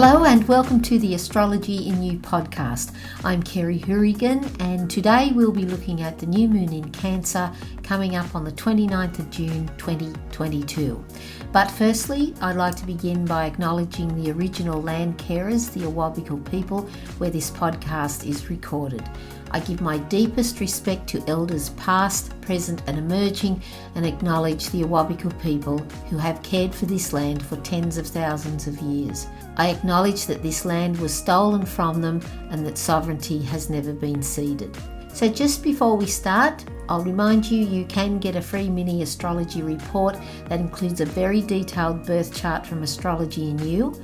Hello and welcome to the Astrology in You podcast. I'm Kerry Hourigan and today we'll be looking at the new moon in Cancer coming up on the 29th of June 2022. But firstly, I'd like to begin by acknowledging the original land carers, the Awabakal people, where this podcast is recorded. I give my deepest respect to elders past, present and emerging, and acknowledge the Awabakal people who have cared for this land for tens of thousands of years. I acknowledge that this land was stolen from them and that sovereignty has never been ceded. So just before we start, I'll remind you can get a free mini astrology report that includes a very detailed birth chart from Astrology in You.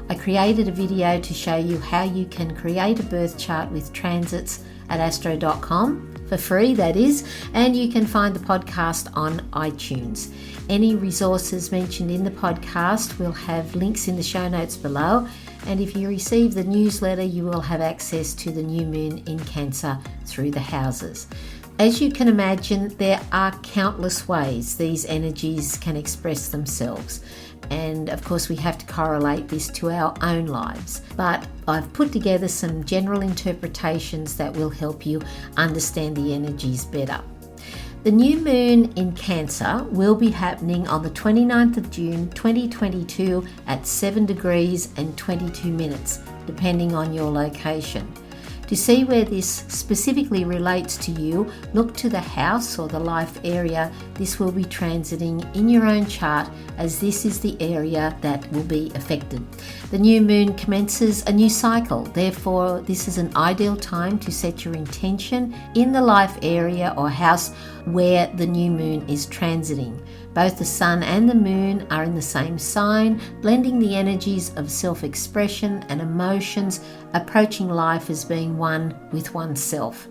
I created a video to show you how you can create a birth chart with transits at astro.com, for free that is, and you can find the podcast on iTunes. Any resources mentioned in the podcast will have links in the show notes below, and if you receive the newsletter you will have access to the new moon in Cancer through the houses. As you can imagine, there are countless ways these energies can express themselves. And of course we have to correlate this to our own lives. But I've put together some general interpretations that will help you understand the energies better. The new moon in Cancer will be happening on the 29th of June 2022 at 7 degrees and 22 minutes, depending on your location. To see where this specifically relates to you, look to the house or the life area this will be transiting in your own chart, as this is the area that will be affected. The new moon commences a new cycle, therefore this is an ideal time to set your intention in the life area or house where the new moon is transiting. Both the sun and the moon are in the same sign, blending the energies of self-expression and emotions, approaching life as being one with oneself.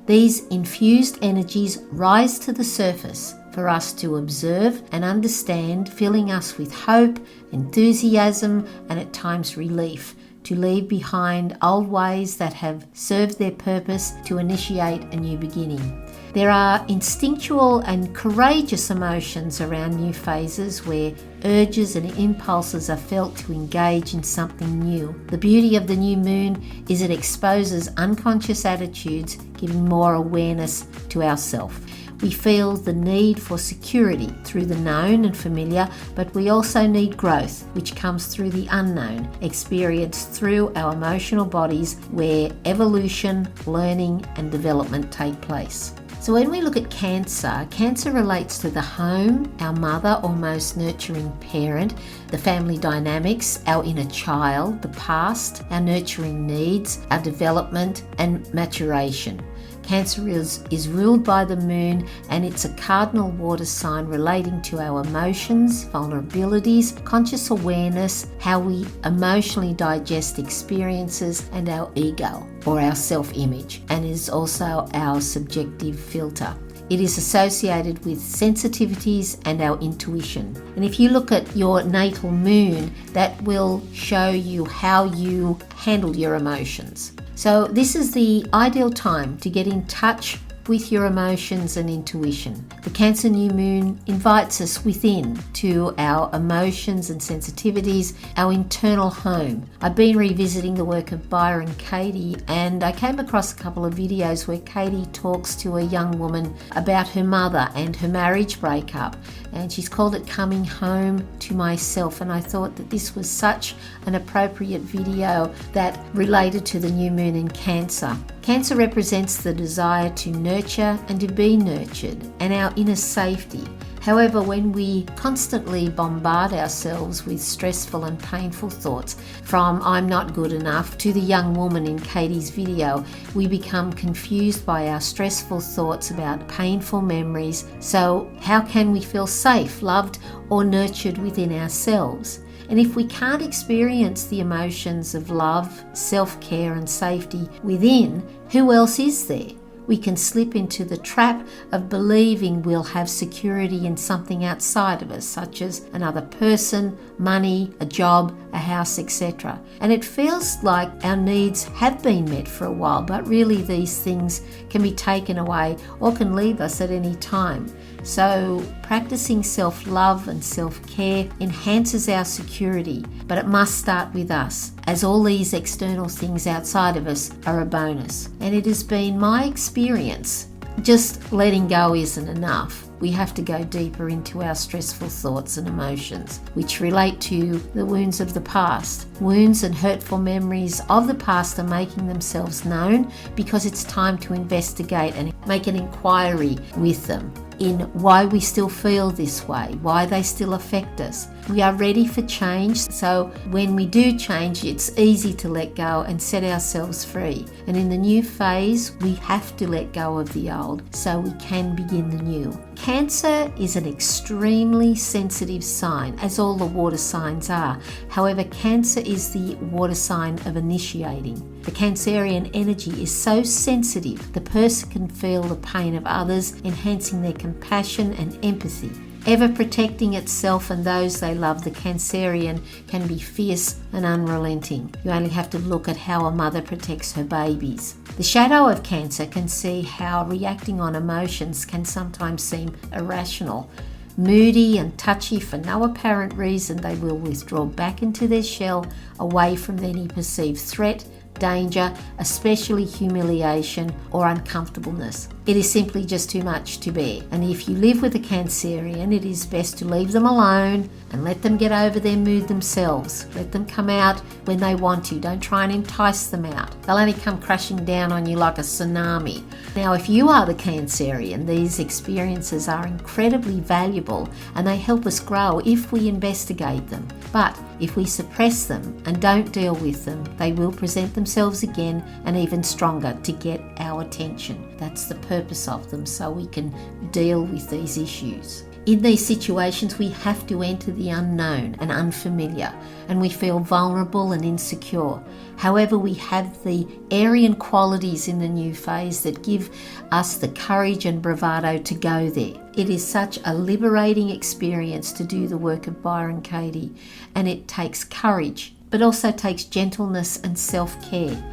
These infused energies rise to the surface for us to observe and understand, filling us with hope, enthusiasm, and at times relief, to leave behind old ways that have served their purpose to initiate a new beginning. There are instinctual and courageous emotions around new phases where urges and impulses are felt to engage in something new. The beauty of the new moon is it exposes unconscious attitudes, giving more awareness to ourselves. We feel the need for security through the known and familiar, but we also need growth, which comes through the unknown, experienced through our emotional bodies where evolution, learning and development take place. So when we look at Cancer, Cancer relates to the home, our mother or most nurturing parent, the family dynamics, our inner child, the past, our nurturing needs, our development and maturation. Cancer is ruled by the moon and it's a cardinal water sign relating to our emotions, vulnerabilities, conscious awareness, how we emotionally digest experiences and our ego or our self-image, and is also our subjective filter. It is associated with sensitivities and our intuition. And if you look at your natal moon, that will show you how you handle your emotions. So this is the ideal time to get in touch with your emotions and intuition. The Cancer new moon invites us within to our emotions and sensitivities, our internal home. I've been revisiting the work of Byron Katie and I came across a couple of videos where Katie talks to a young woman about her mother and her marriage breakup, and she's called it Coming Home to Myself, and I thought that this was such an appropriate video that related to the new moon in Cancer. Cancer represents the desire to nurture and to be nurtured and our inner safety. However, when we constantly bombard ourselves with stressful and painful thoughts, from I'm not good enough to the young woman in Katie's video, we become confused by our stressful thoughts about painful memories. So how can we feel safe, loved or nurtured within ourselves? And if we can't experience the emotions of love, self-care and safety within, who else is there? We can slip into the trap of believing we'll have security in something outside of us, such as another person, money, a job, a house, etc. And it feels like our needs have been met for a while, but really these things can be taken away or can leave us at any time. So Practicing self-love and self-care enhances our security, but it must start with us, as all these external things outside of us are a bonus. And it has been my experience, just letting go isn't enough. We have to go deeper into our stressful thoughts and emotions, which relate to the wounds of the past. Wounds and hurtful memories of the past are making themselves known because it's time to investigate and make an inquiry with them in why we still feel this way, why they still affect us. We are ready for change, so when we do change, it's easy to let go and set ourselves free. And in the new phase, we have to let go of the old so we can begin the new. Cancer is an extremely sensitive sign, as all the water signs are. However, Cancer is the water sign of initiating. The Cancerian energy is so sensitive, the person can feel the pain of others, enhancing their compassion and empathy. Ever protecting itself and those they love, the Cancerian can be fierce and unrelenting. You only have to look at how a mother protects her babies. The shadow of Cancer can see how reacting on emotions can sometimes seem irrational. Moody and touchy for no apparent reason, they will withdraw back into their shell, away from any perceived threat, danger, especially humiliation or uncomfortableness. It is simply just too much to bear. And if you live with a Cancerian, it is best to leave them alone and let them get over their mood themselves. Let them come out when they want to. Don't try and entice them out. They'll only come crashing down on you like a tsunami. Now, if you are the Cancerian, these experiences are incredibly valuable and they help us grow if we investigate them. But if we suppress them and don't deal with them, they will present themselves again and even stronger to get our attention. That's the purpose of them, so we can deal with these issues. In these situations, we have to enter the unknown and unfamiliar, and we feel vulnerable and insecure. However, we have the Aryan qualities in the new phase that give us the courage and bravado to go there. It is such a liberating experience to do the work of Byron Katie, and it takes courage, but also takes gentleness and self-care.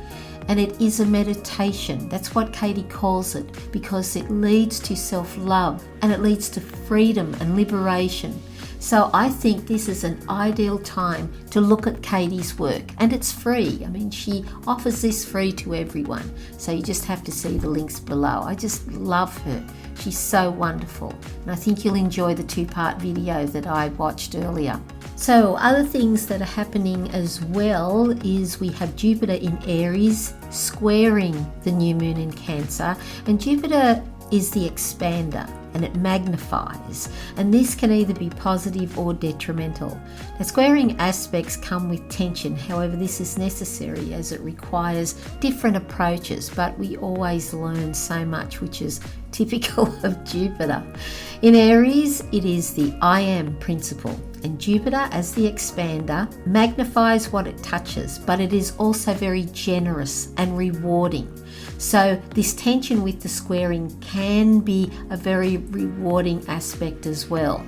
And it is a meditation. That's what Katie calls it, because it leads to self-love and it leads to freedom and liberation. So I think this is an ideal time to look at Katie's work, and it's free. I mean, she offers this free to everyone. So you just have to see the links below. I just love her. She's so wonderful. And I think you'll enjoy the 2-part video that I watched earlier. So other things that are happening as well is we have Jupiter in Aries squaring the new moon in Cancer, and Jupiter is the expander and it magnifies, and this can either be positive or detrimental. Now, squaring aspects come with tension, however this is necessary as it requires different approaches, but we always learn so much, which is typical of Jupiter. In Aries, it is the I am principle, and Jupiter as the expander magnifies what it touches, but it is also very generous and rewarding. So this tension with the squaring can be a very rewarding aspect as well.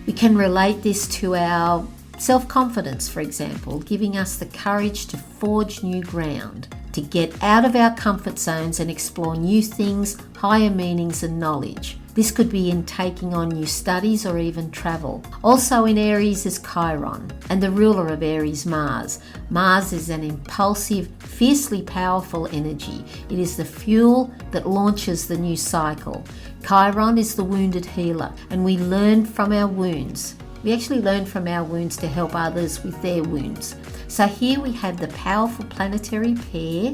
We can relate this to our self-confidence, for example, giving us the courage to forge new ground, to get out of our comfort zones and explore new things, higher meanings and knowledge. This could be in taking on new studies or even travel. Also in Aries is Chiron, and the ruler of Aries, Mars. Mars is an impulsive, fiercely powerful energy. It is the fuel that launches the new cycle. Chiron is the wounded healer, and we learn from our wounds. We actually learn from our wounds to help others with their wounds. So here we have the powerful planetary pair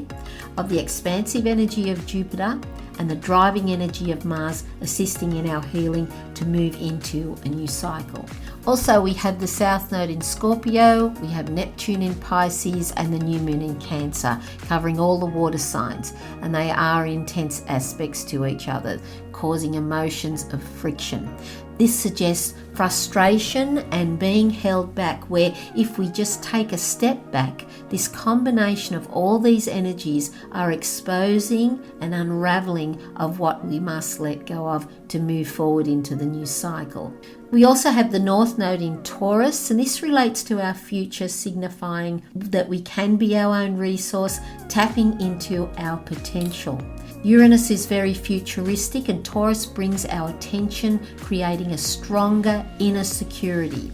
of the expansive energy of Jupiter and the driving energy of Mars, assisting in our healing to move into a new cycle. Also, we have the South Node in Scorpio, we have Neptune in Pisces, and the new moon in Cancer, covering all the water signs, and they are intense aspects to each other, causing emotions of friction. This suggests frustration and being held back, where if we just take a step back, this combination of all these energies are exposing and unraveling of what we must let go of to move forward into the new cycle. We also have the North Node in Taurus, and this relates to our future, signifying that we can be our own resource, tapping into our potential. Uranus is very futuristic, and Taurus brings our attention, creating a stronger inner security.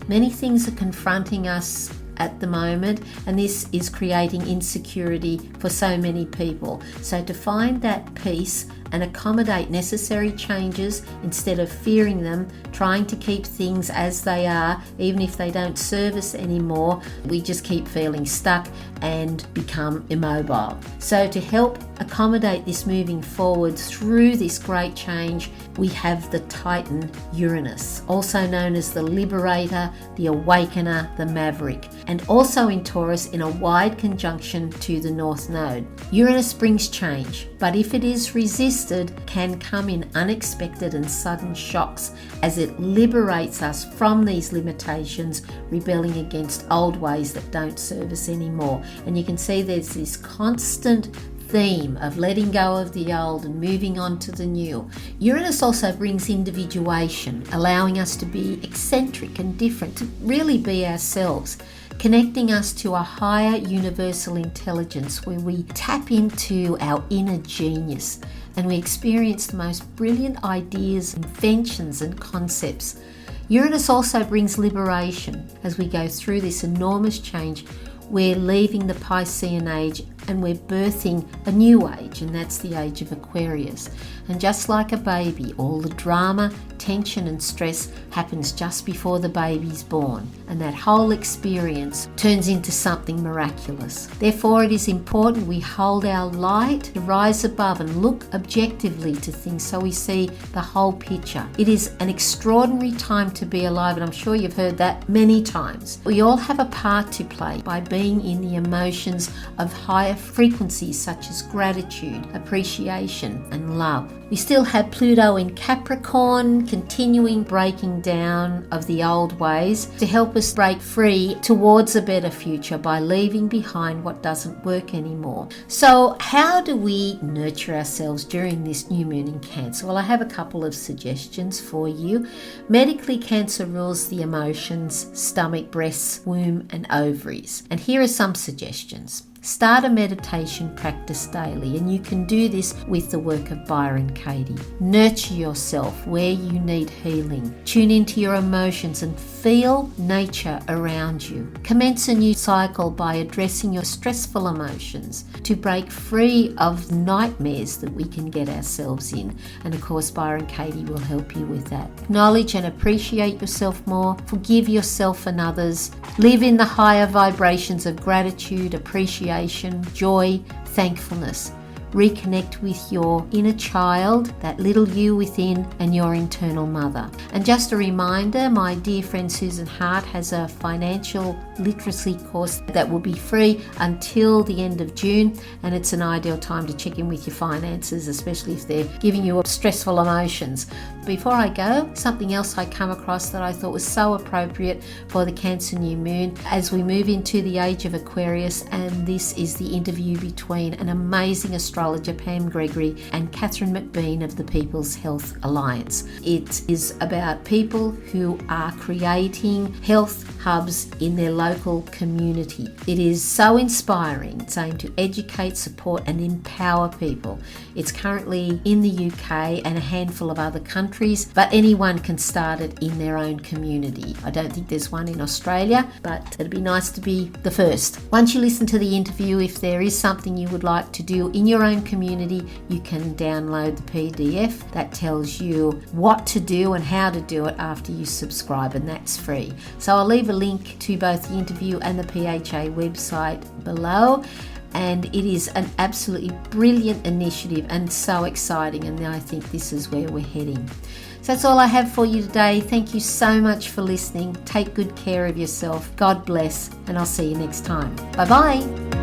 Many things are confronting us at the moment, and this is creating insecurity for so many people. So to find that peace and accommodate necessary changes instead of fearing them, trying to keep things as they are, even if they don't serve us anymore, we just keep feeling stuck and become immobile. So to help accommodate this moving forward through this great change, we have the Titan Uranus, also known as the Liberator, the Awakener, the Maverick, and also in Taurus in a wide conjunction to the North Node. Uranus brings change, but if it is resisted, can come in unexpected and sudden shocks as it liberates us from these limitations, rebelling against old ways that don't serve us anymore. And you can see there's this constant theme of letting go of the old and moving on to the new. Uranus also brings individuation, allowing us to be eccentric and different, to really be ourselves, connecting us to a higher universal intelligence where we tap into our inner genius and we experience the most brilliant ideas, inventions and concepts. Uranus also brings liberation as we go through this enormous change. We're leaving the Piscean age and we're birthing a new age, and that's the age of Aquarius. And just like a baby, all the drama, tension and stress happens just before the baby's born, and that whole experience turns into something miraculous. Therefore, it is important we hold our light to rise above and look objectively to things so we see the whole picture. It is an extraordinary time to be alive, and I'm sure you've heard that many times. We all have a part to play by being in the emotions of higher frequencies such as gratitude, appreciation and love. We still have Pluto in Capricorn, continuing breaking down of the old ways to help us break free towards a better future by leaving behind what doesn't work anymore. So how do we nurture ourselves during this new moon in Cancer? Well, I have a couple of suggestions for you. Medically, Cancer rules the emotions, stomach, breasts, womb and ovaries. And here are some suggestions. Start a meditation practice daily, and you can do this with the work of Byron Katie. Nurture yourself where you need healing. Tune into your emotions and feel nature around you. Commence a new cycle by addressing your stressful emotions to break free of nightmares that we can get ourselves in. And of course, Byron Katie will help you with that. Acknowledge and appreciate yourself more. Forgive yourself and others. Live in the higher vibrations of gratitude, appreciation, joy, thankfulness. Reconnect with your inner child, that little you within, and your internal mother. And just a reminder, my dear friend Susan Hart has a financial literacy course that will be free until the end of June, and it's an ideal time to check in with your finances, especially if they're giving you stressful emotions. Before I go, something else I come across that I thought was so appropriate for the Cancer new moon as we move into the age of Aquarius, and this is the interview between an amazing astrologer, Pam Gregory, and Catherine McBean of the People's Health Alliance. It is about people who are creating health hubs in their local community. It is so inspiring. It's aimed to educate, support and empower people. It's currently in the UK and a handful of other countries, but anyone can start it in their own community. I don't think there's one in Australia, but it'd be nice to be the first. Once you listen to the interview, if there is something you would like to do in your own community, you can download the PDF that tells you what to do and how to do it after you subscribe, and that's free. So I'll leave a link to both the interview and the PHA website below. And it is an absolutely brilliant initiative and so exciting, and I think this is where we're heading. So that's all I have for you today. Thank you so much for listening. Take good care of yourself. God bless, and I'll see you next time. Bye-bye.